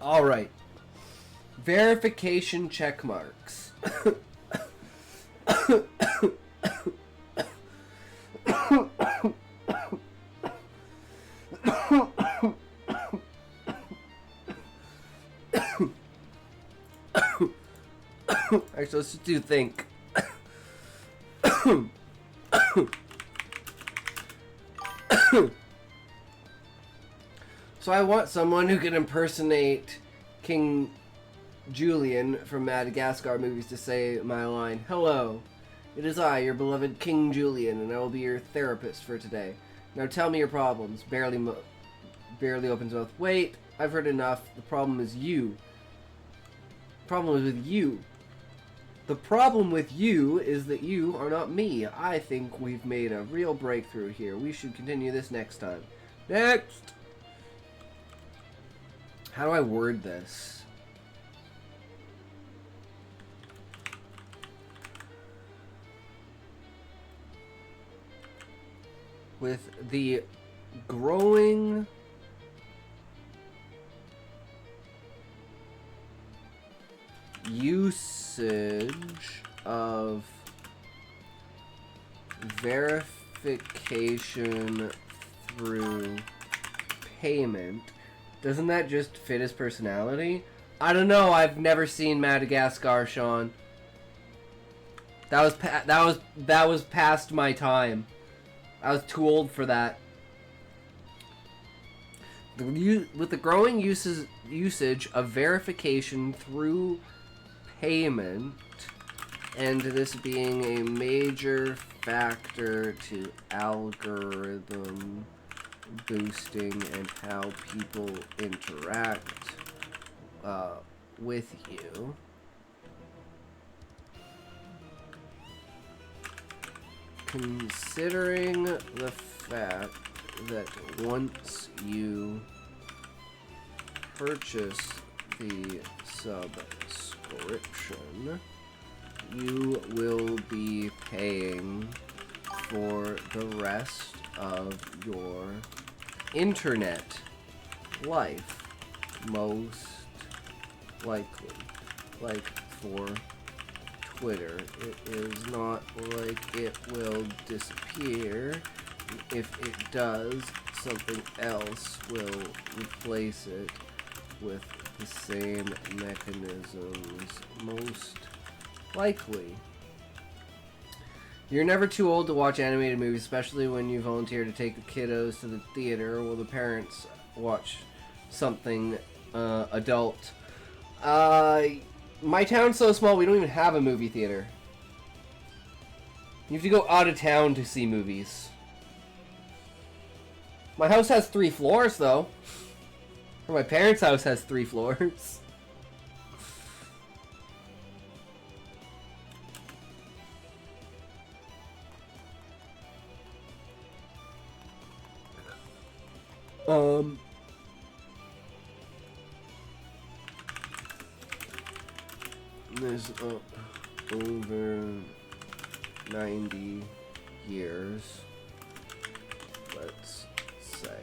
All right. Verification check marks. Actually, let's just do think. So I want someone who can impersonate King Julian from Madagascar movies to say my line, "Hello, it is I, your beloved King Julian, and I will be your therapist for today. Now tell me your problems." Barely opens mouth. "Wait, I've heard enough. The problem is you. The problem is with you. The problem with you is that you are not me. I think we've made a real breakthrough here. We should continue this next time. Next!" How do I word this? With the growing usage of verification through payment, doesn't that just fit his personality? I don't know. I've never seen Madagascar, Sean. That was past my time. I was too old for that. With the growing usage of verification through payment, and this being a major factor to algorithm boosting and how people interact with you, considering the fact that once you purchase the subscription, you will be paying for the rest of your internet life, most likely. Like for Twitter, it is not like it will disappear. If it does, something else will replace it with the same mechanisms, most likely. You're never too old to watch animated movies, especially when you volunteer to take the kiddos to the theater while the parents watch something adult. My town's so small, we don't even have a movie theater. You have to go out of town to see movies. My house has 3 floors, though. Or my parents' house has 3 floors. There's over 90 years, let's say,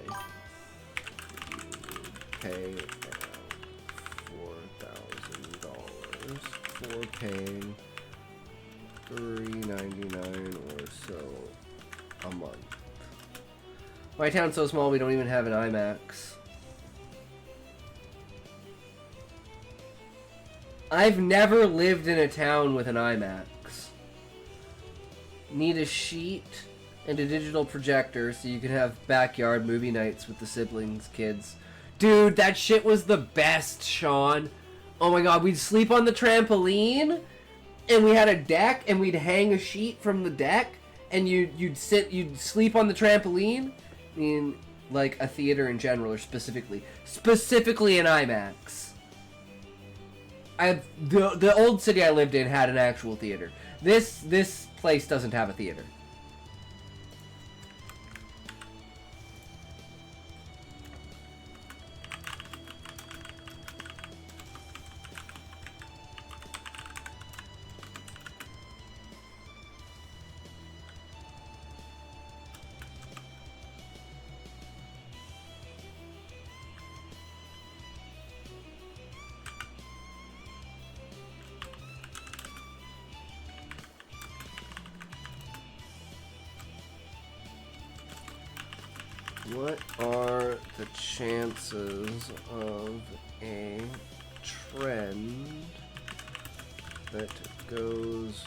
you pay $4,000 for paying $3.99 or so a month. My town's so small we don't even have an IMAX. I've never lived in a town with an IMAX. Need a sheet and a digital projector so you can have backyard movie nights with the siblings, kids. Dude, that shit was the best, Sean. Oh my god, we'd sleep on the trampoline, and we had a deck, and we'd hang a sheet from the deck, and you'd sleep on the trampoline. I mean, like a theater in general, or specifically an IMAX. The old city I lived in had an actual theater. This place doesn't have a theater. What are the chances of a trend that goes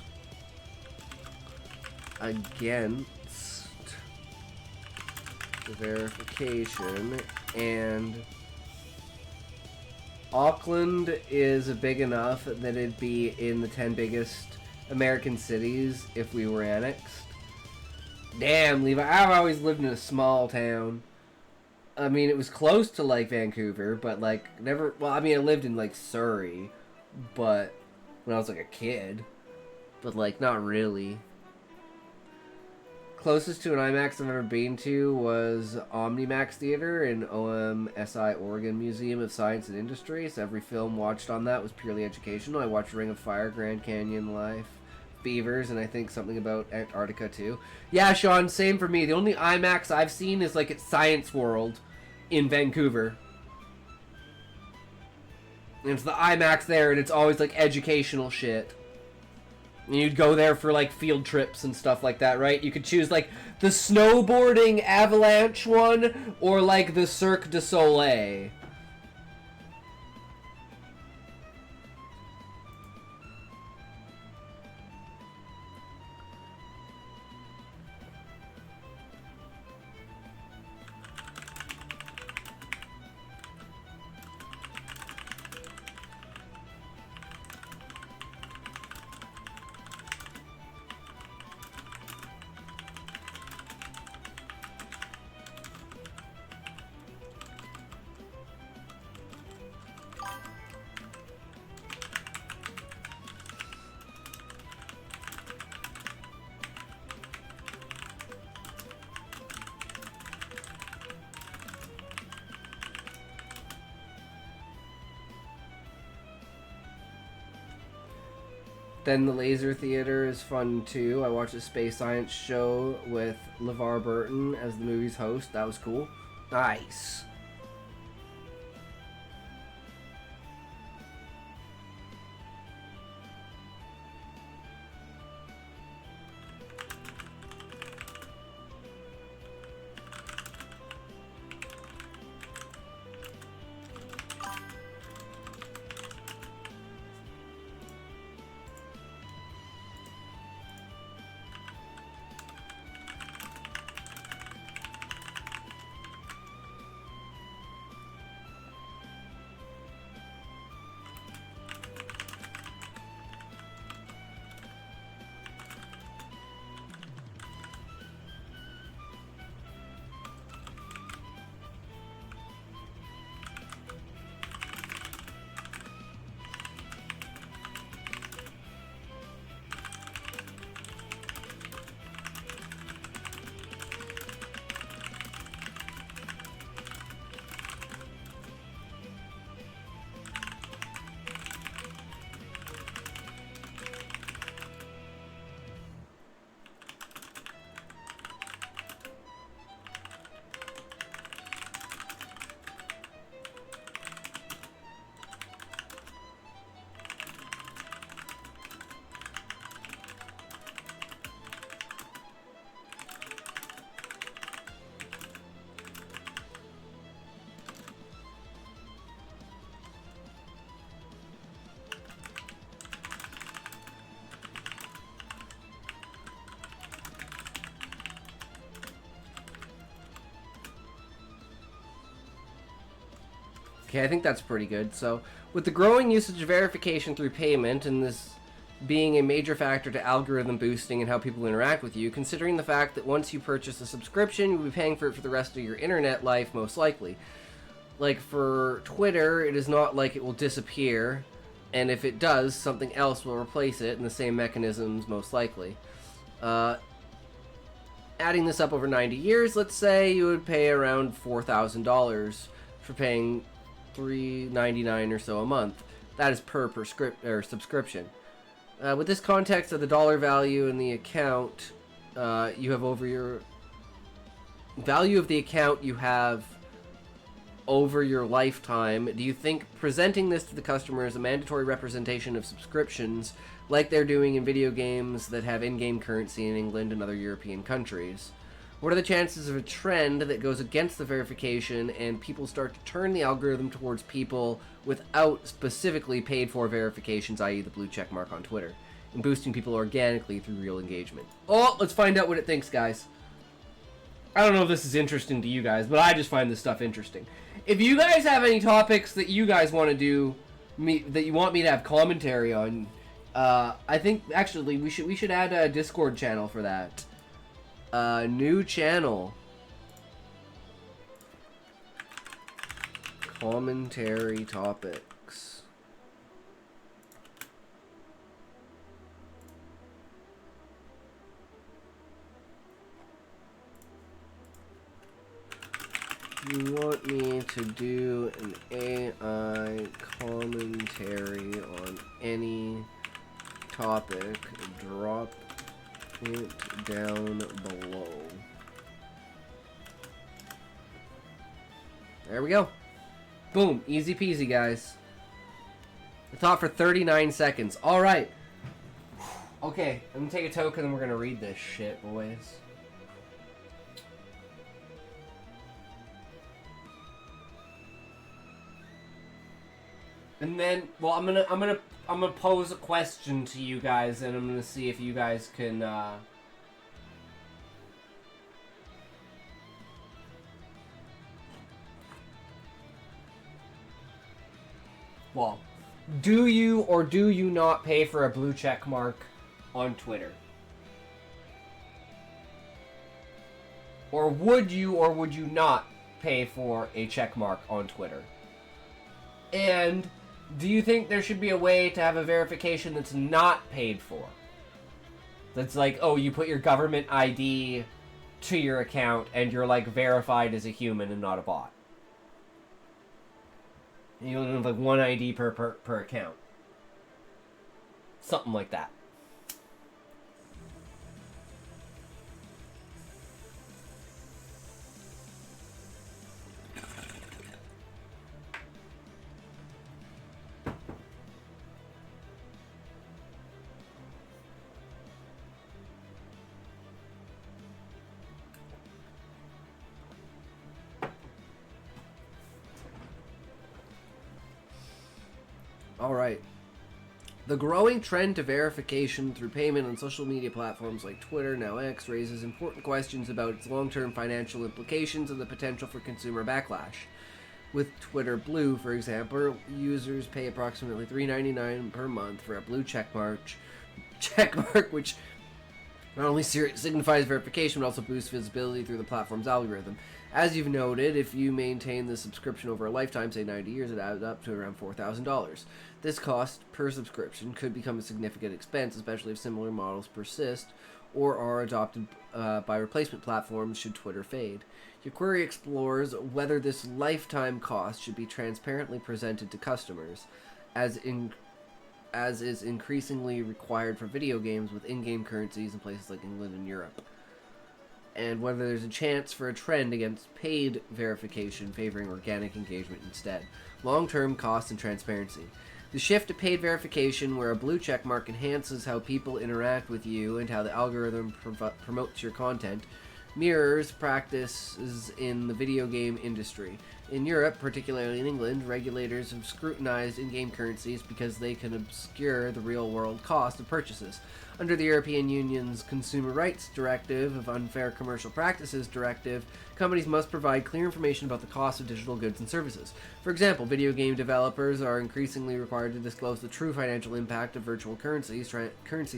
against the verification? And Auckland is big enough that it'd be in the 10 biggest American cities if we were annexed. Damn, Levi, I've always lived in a small town. I mean, it was close to, like, Vancouver, but, like, never... Well, I mean, I lived in, like, Surrey, but... When I was, like, a kid. But, like, not really. Closest to an IMAX I've ever been to was OmniMax Theater in OMSI Oregon Museum of Science and Industry. So every film watched on that was purely educational. I watched Ring of Fire, Grand Canyon Life, Beavers, and I think something about Antarctica too. Yeah, Sean, same for me. The only IMAX I've seen is like at Science World in Vancouver. And it's the IMAX there, and it's always like educational shit. And you'd go there for like field trips and stuff like that, right? You could choose like the snowboarding avalanche one or like the Cirque du Soleil. Then the Laser Theater is fun too. I watched a space science show with LeVar Burton as the movie's host. That was cool. Nice. Okay, I think that's pretty good. So, with the growing usage of verification through payment, and this being a major factor to algorithm boosting and how people interact with you, considering the fact that once you purchase a subscription, you'll be paying for it for the rest of your internet life, most likely. Like, for Twitter, it is not like it will disappear, and if it does, something else will replace it in the same mechanisms, most likely. Adding this up over 90 years, let's say you would pay around $4,000 for paying $3.99 or so a month. That is per subscription. With this context of the dollar value in the account, you have over your value of the account you have over your lifetime. Do you think presenting this to the customer as a mandatory representation of subscriptions, like they're doing in video games that have in-game currency in England and other European countries, What are the chances of a trend that goes against the verification and people start to turn the algorithm towards people without specifically paid for verifications, i.e. the blue check mark on Twitter, and boosting people organically through real engagement? Oh, let's find out what it thinks, guys. I don't know if this is interesting to you guys, but I just find this stuff interesting. If you guys have any topics that you guys want to do, that you want me to have commentary on, I think actually we should add a Discord channel for that. New channel. Commentary topics. You want me to do an AI commentary on any topic, drop it down below. There we go. Boom. Easy peasy, guys. I thought for 39 seconds. Alright. Okay, I'm gonna take a token and we're gonna read this shit, boys. And then, well, I'm gonna pose a question to you guys, and I'm gonna see if you guys can. Well, do you or do you not pay for a blue check mark on Twitter? Or would you not pay for a check mark on Twitter? And do you think there should be a way to have a verification that's not paid for? That's like, oh, you put your government ID to your account and you're like verified as a human and not a bot. And you only have like one ID per account. Something like that. Alright. The growing trend to verification through payment on social media platforms like Twitter, now X, raises important questions about its long-term financial implications and the potential for consumer backlash. With Twitter Blue, for example, users pay approximately $3.99 per month for a blue checkmark, which not only signifies verification, but also boosts visibility through the platform's algorithm. As you've noted, if you maintain the subscription over a lifetime, say 90 years, it adds up to around $4,000. This cost per subscription could become a significant expense, especially if similar models persist or are adopted by replacement platforms should Twitter fade. Your query explores whether this lifetime cost should be transparently presented to customers, as is increasingly required for video games with in-game currencies in places like England and Europe, and whether there's a chance for a trend against paid verification favoring organic engagement instead. Long-term cost and transparency. The shift to paid verification, where a blue check mark enhances how people interact with you and how the algorithm promotes your content, mirrors practices in the video game industry. In Europe, particularly in England, regulators have scrutinized in-game currencies because they can obscure the real-world cost of purchases. Under the European Union's Consumer Rights Directive of Unfair Commercial Practices Directive, companies must provide clear information about the cost of digital goods and services. For example, video game developers are increasingly required to disclose the true financial impact of virtual currency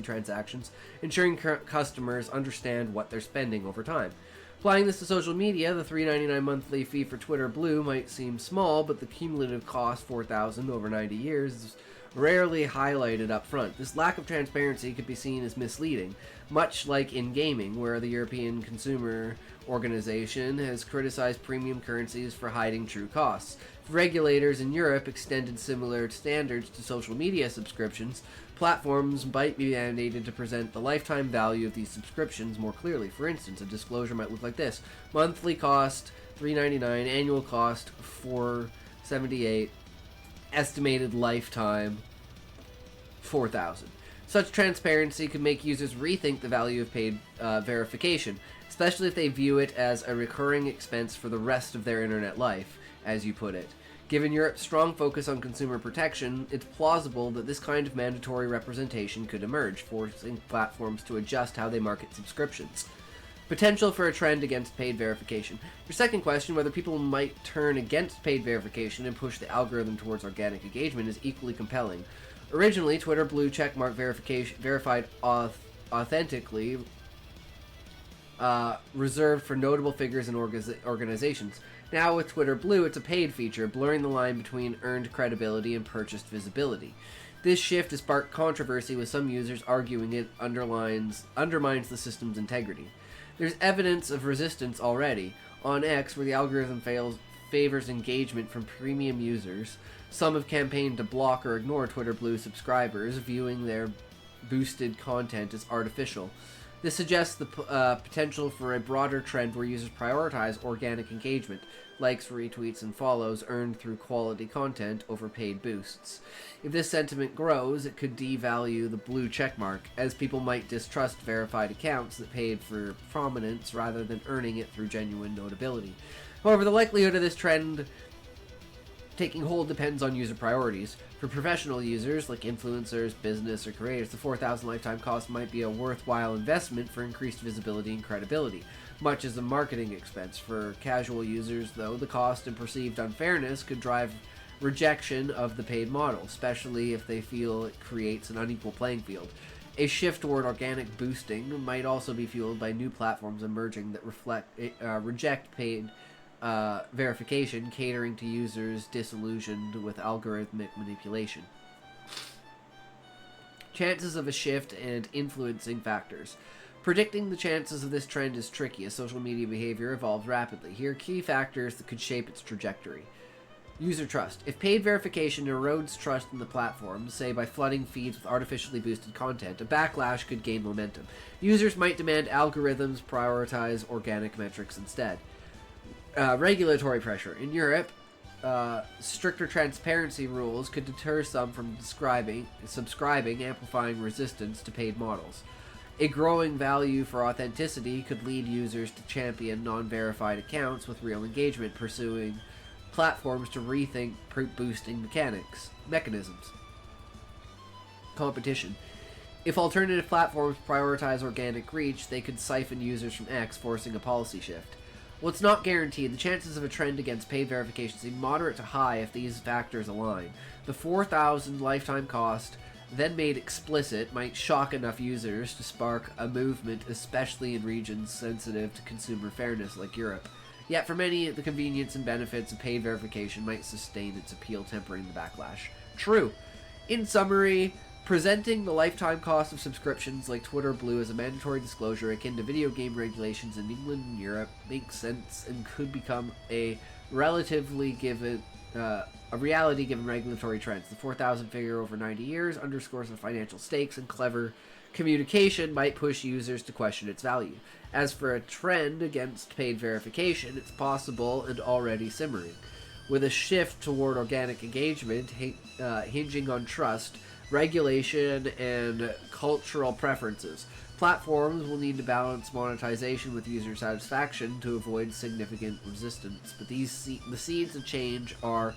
transactions, ensuring customers understand what they're spending over time. Applying this to social media, the $3.99 monthly fee for Twitter Blue might seem small, but the cumulative cost, $4,000 over 90 years, is rarely highlighted up front. This lack of transparency could be seen as misleading, much like in gaming, where the European Consumer Organization has criticized premium currencies for hiding true costs. If regulators in Europe extended similar standards to social media subscriptions, platforms might be mandated to present the lifetime value of these subscriptions more clearly. For instance, a disclosure might look like this: monthly cost $3.99, annual cost $4.78, estimated lifetime $4,000. Such transparency could make users rethink the value of paid verification. especially if they view it as a recurring expense for the rest of their internet life, as you put it. Given Europe's strong focus on consumer protection, it's plausible that this kind of mandatory representation could emerge, forcing platforms to adjust how they market subscriptions. Potential for a trend against paid verification. Your second question, whether people might turn against paid verification and push the algorithm towards organic engagement, is equally compelling. Originally, Twitter Blue checkmark verification verified authentically reserved for notable figures and organizations. Now with Twitter Blue, it's a paid feature, blurring the line between earned credibility and purchased visibility. This shift has sparked controversy, with some users arguing it undermines the system's integrity. There's evidence of resistance already. On X, where the algorithm favors engagement from premium users, some have campaigned to block or ignore Twitter Blue subscribers, viewing their boosted content as artificial. This suggests the potential for a broader trend where users prioritize organic engagement, likes, retweets, and follows earned through quality content over paid boosts. If this sentiment grows, it could devalue the blue checkmark, as people might distrust verified accounts that paid for prominence rather than earning it through genuine notability. However, the likelihood of this trend taking hold depends on user priorities. For professional users, like influencers, business, or creators, the $4,000 lifetime cost might be a worthwhile investment for increased visibility and credibility, much as a marketing expense. For casual users, though, the cost and perceived unfairness could drive rejection of the paid model, especially if they feel it creates an unequal playing field. A shift toward organic boosting might also be fueled by new platforms emerging that reject paid verification, catering to users disillusioned with algorithmic manipulation. Chances of a shift and influencing factors. Predicting the chances of this trend is tricky, as social media behavior evolves rapidly. Here are key factors that could shape its trajectory. User trust. If paid verification erodes trust in the platform, say by flooding feeds with artificially boosted content, a backlash could gain momentum. Users might demand algorithms prioritize organic metrics instead. Regulatory pressure. In Europe, stricter transparency rules could deter some from subscribing, amplifying resistance to paid models. A growing value for authenticity could lead users to champion non-verified accounts with real engagement, pursuing platforms to rethink boosting mechanisms. Competition. If alternative platforms prioritize organic reach, they could siphon users from X, forcing a policy shift. While it's not guaranteed, the chances of a trend against paid verification seem moderate to high if these factors align. The $4,000 lifetime cost, then made explicit, might shock enough users to spark a movement, especially in regions sensitive to consumer fairness like Europe. Yet for many, the convenience and benefits of paid verification might sustain its appeal, tempering the backlash. True. In summary, presenting the lifetime cost of subscriptions like Twitter Blue as a mandatory disclosure akin to video game regulations in England and Europe makes sense and could become a reality given regulatory trends. The 4,000 figure over 90 years underscores the financial stakes, and clever communication might push users to question its value. As for a trend against paid verification, it's possible and already simmering. With a shift toward organic engagement hinging on trust, regulation, and cultural preferences, platforms will need to balance monetization with user satisfaction to avoid significant resistance. But the seeds of change are